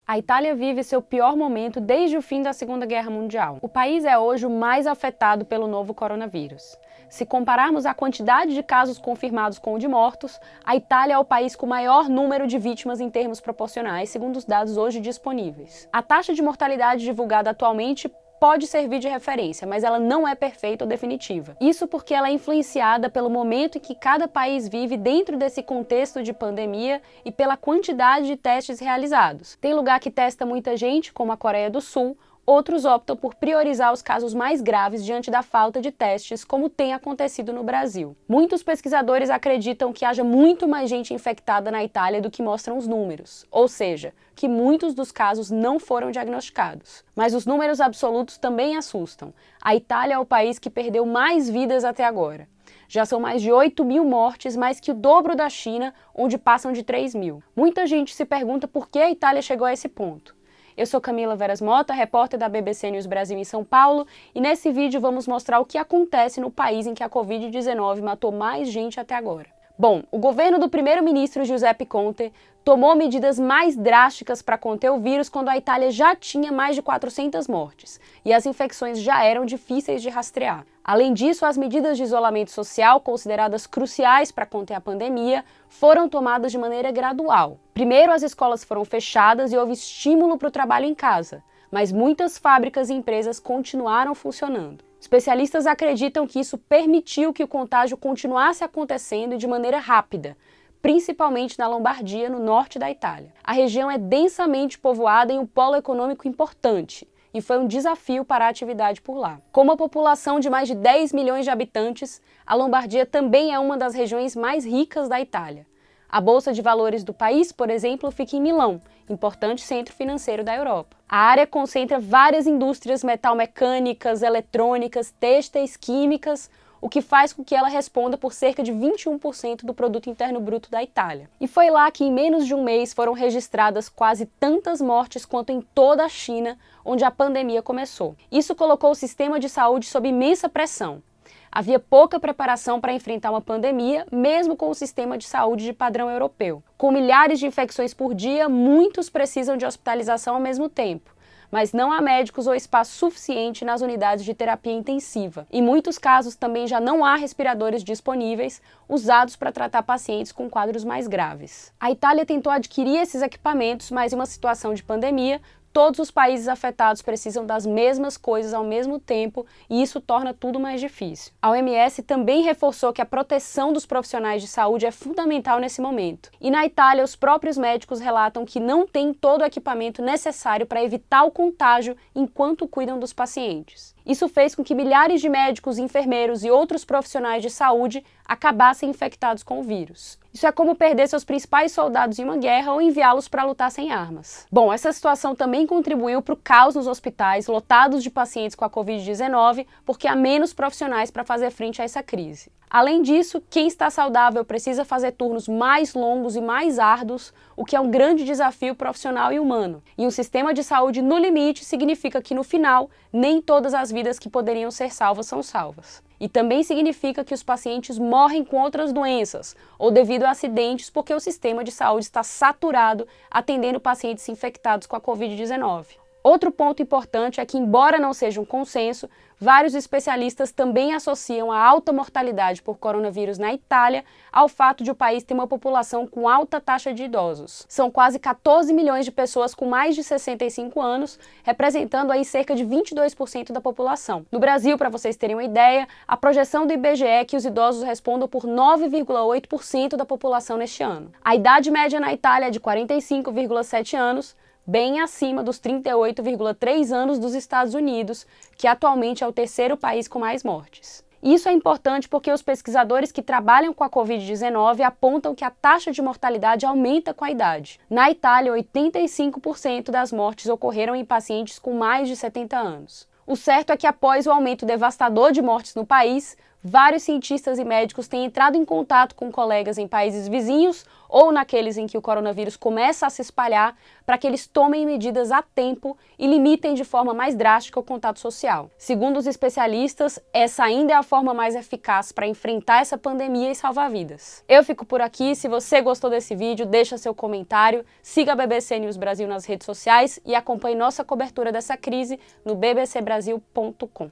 A Itália vive seu pior momento desde o fim da Segunda Guerra Mundial. O país é hoje o mais afetado pelo novo coronavírus. Se compararmos a quantidade de casos confirmados com o de mortos, a Itália é o país com maior número de vítimas em termos proporcionais, segundo os dados hoje disponíveis. A taxa de mortalidade divulgada atualmente pode servir de referência, mas ela não é perfeita ou definitiva. Isso porque ela é influenciada pelo momento em que cada país vive dentro desse contexto de pandemia e pela quantidade de testes realizados. Tem lugar que testa muita gente, como a Coreia do Sul. Outros optam por priorizar os casos mais graves diante da falta de testes, como tem acontecido no Brasil. Muitos pesquisadores acreditam que haja muito mais gente infectada na Itália do que mostram os números, ou seja, que muitos dos casos não foram diagnosticados. Mas os números absolutos também assustam. A Itália é o país que perdeu mais vidas até agora. Já são mais de 8.000 mortes, mais que o dobro da China, onde passam de 3.000. Muita gente se pergunta por que a Itália chegou a esse ponto. Eu sou Camila Veras Mota, repórter da BBC News Brasil em São Paulo, e nesse vídeo vamos mostrar o que acontece no país em que a Covid-19 matou mais gente até agora. Bom, o governo do primeiro-ministro Giuseppe Conte tomou medidas mais drásticas para conter o vírus quando a Itália já tinha mais de 400 mortes e as infecções já eram difíceis de rastrear. Além disso, as medidas de isolamento social, consideradas cruciais para conter a pandemia, foram tomadas de maneira gradual. Primeiro, as escolas foram fechadas e houve estímulo para o trabalho em casa, mas muitas fábricas e empresas continuaram funcionando. Especialistas acreditam que isso permitiu que o contágio continuasse acontecendo e de maneira rápida, principalmente na Lombardia, no norte da Itália. A região é densamente povoada em um polo econômico importante e foi um desafio para a atividade por lá. Com uma população de mais de 10 milhões de habitantes, a Lombardia também é uma das regiões mais ricas da Itália. A Bolsa de Valores do país, por exemplo, fica em Milão, importante centro financeiro da Europa. A área concentra várias indústrias metalmecânicas, eletrônicas, têxteis, químicas, o que faz com que ela responda por cerca de 21% do produto interno bruto da Itália. E foi lá que em menos de um mês foram registradas quase tantas mortes quanto em toda a China, onde a pandemia começou. Isso colocou o sistema de saúde sob imensa pressão. Havia pouca preparação para enfrentar uma pandemia, mesmo com o sistema de saúde de padrão europeu. Com milhares de infecções por dia, muitos precisam de hospitalização ao mesmo tempo, mas não há médicos ou espaço suficiente nas unidades de terapia intensiva. Em muitos casos também já não há respiradores disponíveis, usados para tratar pacientes com quadros mais graves. A Itália tentou adquirir esses equipamentos, mas em uma situação de pandemia, todos os países afetados precisam das mesmas coisas ao mesmo tempo e isso torna tudo mais difícil. A OMS também reforçou que a proteção dos profissionais de saúde é fundamental nesse momento. E na Itália, os próprios médicos relatam que não têm todo o equipamento necessário para evitar o contágio enquanto cuidam dos pacientes. Isso fez com que milhares de médicos, enfermeiros e outros profissionais de saúde acabassem infectados com o vírus. Isso é como perder seus principais soldados em uma guerra ou enviá-los para lutar sem armas. Bom, essa situação também contribuiu para o caos nos hospitais, lotados de pacientes com a Covid-19, porque há menos profissionais para fazer frente a essa crise. Além disso, quem está saudável precisa fazer turnos mais longos e mais árduos, o que é um grande desafio profissional e humano. E um sistema de saúde no limite significa que, no final, nem todas as vidas que poderiam ser salvas são salvas. E também significa que os pacientes morrem com outras doenças ou devido a acidentes porque o sistema de saúde está saturado atendendo pacientes infectados com a Covid-19. Outro ponto importante é que, embora não seja um consenso, vários especialistas também associam a alta mortalidade por coronavírus na Itália ao fato de o país ter uma população com alta taxa de idosos. São quase 14 milhões de pessoas com mais de 65 anos, representando aí cerca de 22% da população. No Brasil, para vocês terem uma ideia, a projeção do IBGE é que os idosos respondam por 9,8% da população neste ano. A idade média na Itália é de 45,7 anos, bem acima dos 38,3 anos dos Estados Unidos, que atualmente é o terceiro país com mais mortes. Isso é importante porque os pesquisadores que trabalham com a Covid-19 apontam que a taxa de mortalidade aumenta com a idade. Na Itália, 85% das mortes ocorreram em pacientes com mais de 70 anos. O certo é que após o aumento devastador de mortes no país, Vários cientistas e médicos têm entrado em contato com colegas em países vizinhos ou naqueles em que o coronavírus começa a se espalhar para que eles tomem medidas a tempo e limitem de forma mais drástica o contato social. Segundo os especialistas, essa ainda é a forma mais eficaz para enfrentar essa pandemia e salvar vidas. Eu fico por aqui. Se você gostou desse vídeo, deixa seu comentário, siga a BBC News Brasil nas redes sociais e acompanhe nossa cobertura dessa crise no bbcbrasil.com.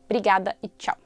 Obrigada e tchau!